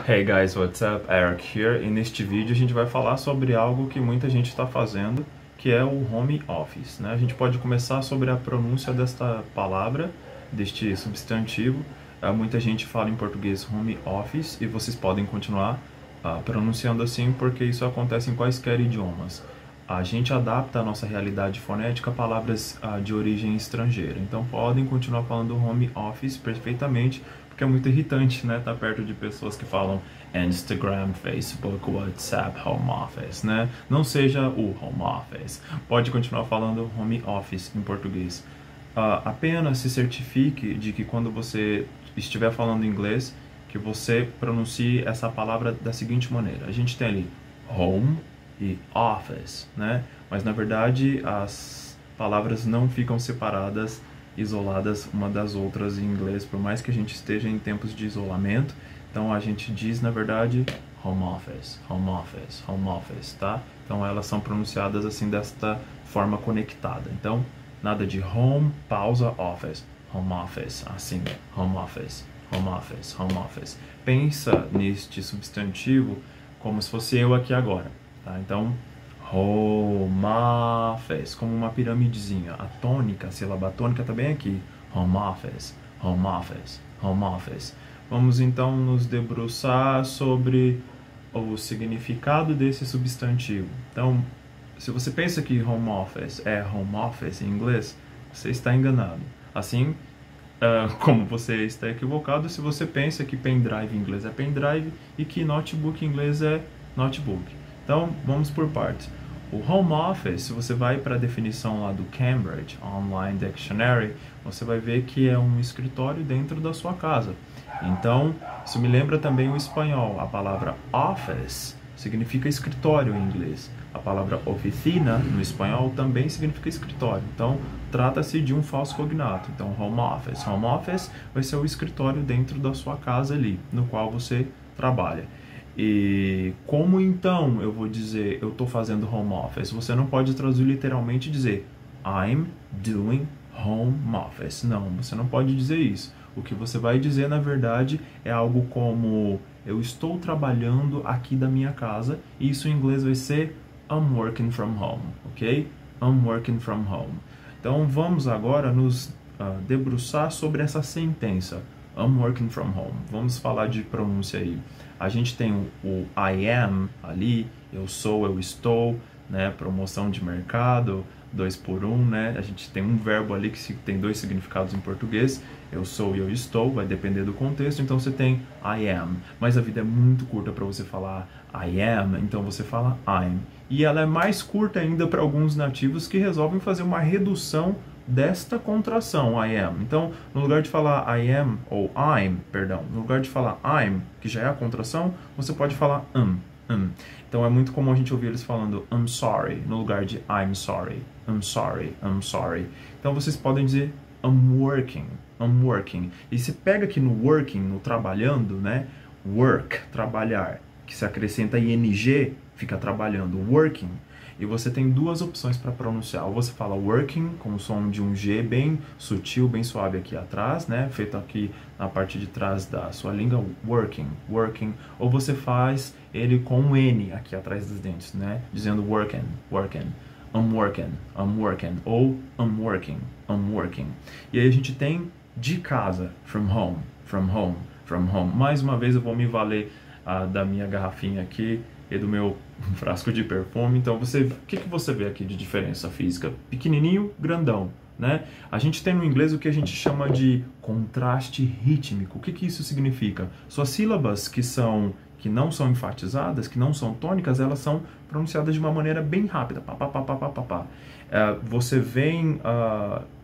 Hey guys, what's up? Eric here. E neste vídeo a gente vai falar sobre algo que muita gente está fazendo, que é o home office, né? A gente pode começar sobre a pronúncia desta palavra, deste substantivo. Muita gente fala em português home office e vocês podem continuar pronunciando assim porque isso acontece em quaisquer idiomas. A gente adapta a nossa realidade fonética a palavras de origem estrangeira. Então podem continuar falando home office perfeitamente, porque é muito irritante, né? Tá perto de pessoas que falam Instagram, Facebook, WhatsApp, home office, né? Não seja o home office. Pode continuar falando home office em português. Apenas se certifique de que quando você estiver falando inglês, que você pronuncie essa palavra da seguinte maneira. A gente tem ali home e office, né? Mas na verdade as palavras não ficam separadas, isoladas uma das outras em inglês, por mais que a gente esteja em tempos de isolamento. Então a gente diz na verdade home office, home office, home office, tá? Então elas são pronunciadas assim desta forma conectada. Então nada de home, pausa, office, home office, assim, home office, home office, home office. Pensa neste substantivo como se fosse eu aqui agora. Tá? Então, home office, como uma piramidezinha. A tônica, a sílaba tônica também aqui. Home office, home office, home office. Vamos então nos debruçar sobre o significado desse substantivo. Então, se você pensa que home office é home office em inglês, você está enganado. Assim como você está equivocado se você pensa que pendrive em inglês é pendrive e que notebook em inglês é notebook. Então, vamos por partes. O home office, se você vai para a definição lá do Cambridge Online Dictionary, você vai ver que é um escritório dentro da sua casa. Então, isso me lembra também o espanhol. A palavra office significa escritório em inglês. A palavra oficina, no espanhol, também significa escritório. Então, trata-se de um falso cognato. Então, home office. Home office vai ser o escritório dentro da sua casa ali, no qual você trabalha. E como então eu vou dizer eu estou fazendo home office? Você não pode traduzir literalmente e dizer I'm doing home office. Não, você não pode dizer isso. O que você vai dizer, na verdade, é algo como eu estou trabalhando aqui da minha casa. E isso em inglês vai ser I'm working from home, ok? I'm working from home. Então vamos agora nos debruçar sobre essa sentença. I'm working from home. Vamos falar de pronúncia aí. A gente tem o I am ali, eu sou, eu estou, né? Promoção de mercado, 2 por 1, né? A gente tem um verbo ali que tem 2 significados em português. Eu sou e eu estou, vai depender do contexto. Então você tem I am. Mas a vida é muito curta para você falar I am, então você fala I'm. E ela é mais curta ainda para alguns nativos que resolvem fazer uma redução desta contração, I am. Então, no lugar de falar I am, ou I'm, perdão, no lugar de falar I'm, que já é a contração, você pode falar Então, é muito comum a gente ouvir eles falando I'm sorry, no lugar de I'm sorry, I'm sorry, I'm sorry. Então, vocês podem dizer I'm working, I'm working. E se pega aqui no working, no trabalhando, né? Work, trabalhar, que se acrescenta ing, fica trabalhando, working. E você tem 2 opções para pronunciar. Ou você fala working, com o som de um G bem sutil, bem suave aqui atrás, né? Feito aqui na parte de trás da sua língua, working, working. Ou você faz ele com um N aqui atrás dos dentes, né? Dizendo working, working, I'm working, I'm working. Ou I'm working, I'm working. E aí a gente tem de casa, from home, from home, from home. Mais uma vez eu vou me valer da minha garrafinha aqui e do meu frasco de perfume. Então, o que você vê aqui de diferença física? Pequenininho, grandão, né? A gente tem no inglês o que a gente chama de contraste rítmico. O que isso significa? Suas sílabas que não são enfatizadas, que não são tônicas, elas são pronunciadas de uma maneira bem rápida. Pá, pá, pá, pá, pá, pá, pá. Você vem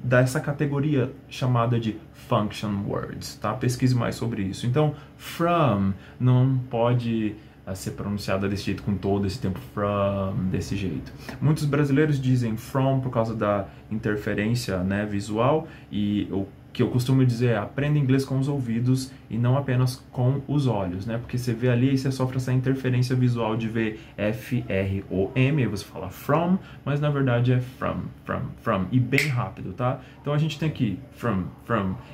dessa categoria chamada de function words, tá? Pesquise mais sobre isso. Então, from não pode ser pronunciada desse jeito, com todo esse tempo from, desse jeito. Muitos brasileiros dizem from por causa da interferência, né, visual, e o que eu costumo dizer é aprenda inglês com os ouvidos e não apenas com os olhos, né? Porque você vê ali e você sofre essa interferência visual de ver F-R-O-M, aí você fala from, mas na verdade é from, e bem rápido, tá? Então a gente tem aqui from,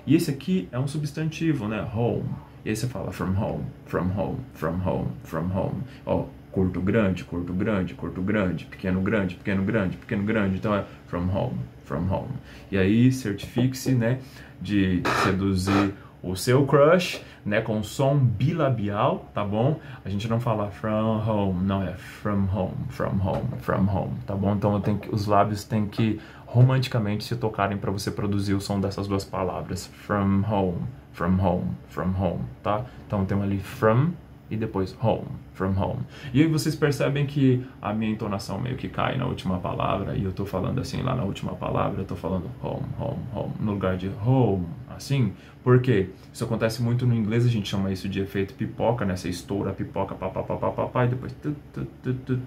e esse aqui é um substantivo, né? Home. E aí você fala from home, from home, from home, from home. Ó, curto grande, curto grande, curto grande, pequeno grande, pequeno grande, pequeno grande. Então é from home, from home. E aí certifique-se, né, de seduzir o seu crush, né, com som bilabial, tá bom? A gente não fala from home, não, é from home, from home, from home, tá bom? Então os lábios têm que romanticamente se tocarem para você produzir o som dessas duas palavras, from home, from home, from home, tá? Então tem ali from e depois home, from home. E aí vocês percebem que a minha entonação meio que cai na última palavra, e eu tô falando assim lá na última palavra, eu tô falando home, home, home, no lugar de home, assim. Por quê? Isso acontece muito no inglês, a gente chama isso de efeito pipoca, né? Você estoura a pipoca, pá, e depois,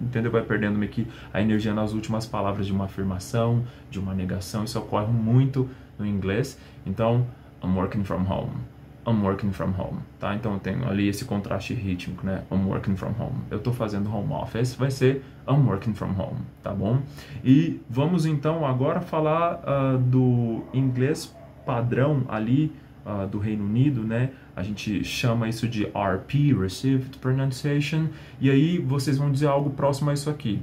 entendeu? Vai perdendo meio que a energia nas últimas palavras de uma afirmação, de uma negação. Isso ocorre muito no inglês. Então, I'm working from home. I'm working from home, tá? Então eu tenho ali esse contraste rítmico, né? I'm working from home. Eu tô fazendo home office, vai ser I'm working from home, tá bom? E vamos então agora falar do inglês padrão ali do Reino Unido, né? A gente chama isso de RP, Received Pronunciation, e aí vocês vão dizer algo próximo a isso aqui.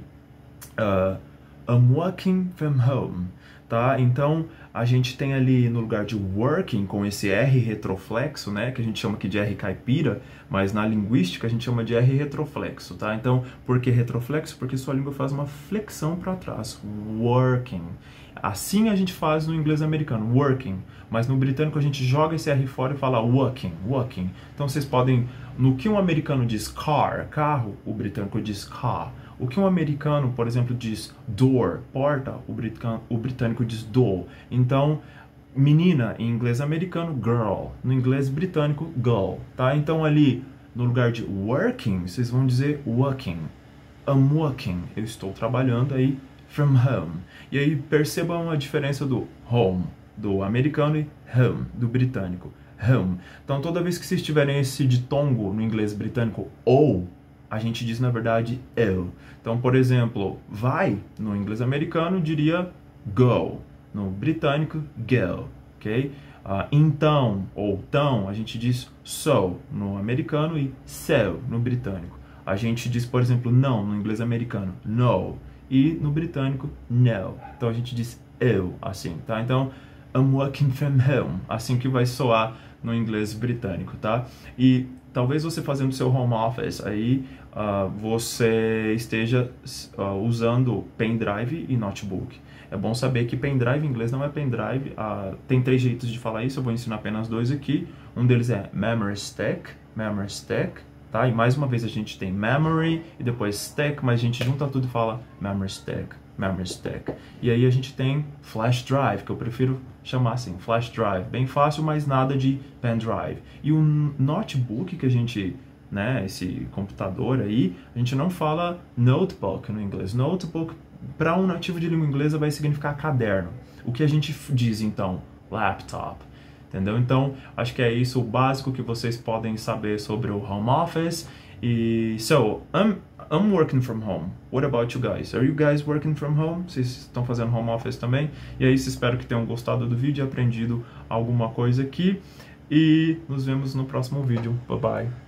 I'm working from home, tá? Então a gente tem ali no lugar de working com esse R retroflexo, né, que a gente chama aqui de R caipira, mas na linguística a gente chama de R retroflexo, tá? Então, por que retroflexo? Porque sua língua faz uma flexão para trás, working. Assim a gente faz no inglês americano, working, mas no britânico a gente joga esse R fora e fala walking, walking. Então vocês podem, no que um americano diz car, carro, o britânico diz car. O que um americano, por exemplo, diz door, porta, o britânico diz door. Então, menina em inglês americano, girl. No inglês britânico, girl, tá? Então ali, no lugar de working, vocês vão dizer working. I'm working. Eu estou trabalhando aí from home. E aí percebam a diferença do home, do americano, e home, do britânico. Home. Então, toda vez que vocês tiverem esse ditongo no inglês britânico, ou, a gente diz, na verdade, eu. Então, por exemplo, vai, no inglês americano, diria go. No britânico, go, ok? Então, ou tão, a gente diz so no americano e so no britânico. A gente diz, por exemplo, não no inglês americano, no. E no britânico, no. Então, a gente diz eu, assim, tá? Então, I'm working from home, assim que vai soar no inglês britânico, tá? E talvez você fazendo seu home office aí, você esteja usando pendrive e notebook. É bom saber que pendrive em inglês não é pendrive. Tem 3 jeitos de falar isso, eu vou ensinar apenas 2 aqui. Um deles é memory stick, tá? E mais uma vez a gente tem memory e depois stick, mas a gente junta tudo e fala memory stick. E aí a gente tem flash drive, que eu prefiro chamar assim, flash drive. Bem fácil, mas nada de pendrive. E o notebook que a gente, né, esse computador aí, a gente não fala notebook no inglês. Notebook, para um nativo de língua inglesa, vai significar caderno. O que a gente diz, então? Laptop. Entendeu? Então, acho que é isso o básico que vocês podem saber sobre o home office. E, I'm working from home. What about you guys? Are you guys working from home? Vocês estão fazendo home office também? E é isso, espero que tenham gostado do vídeo e aprendido alguma coisa aqui. E nos vemos no próximo vídeo. Bye bye.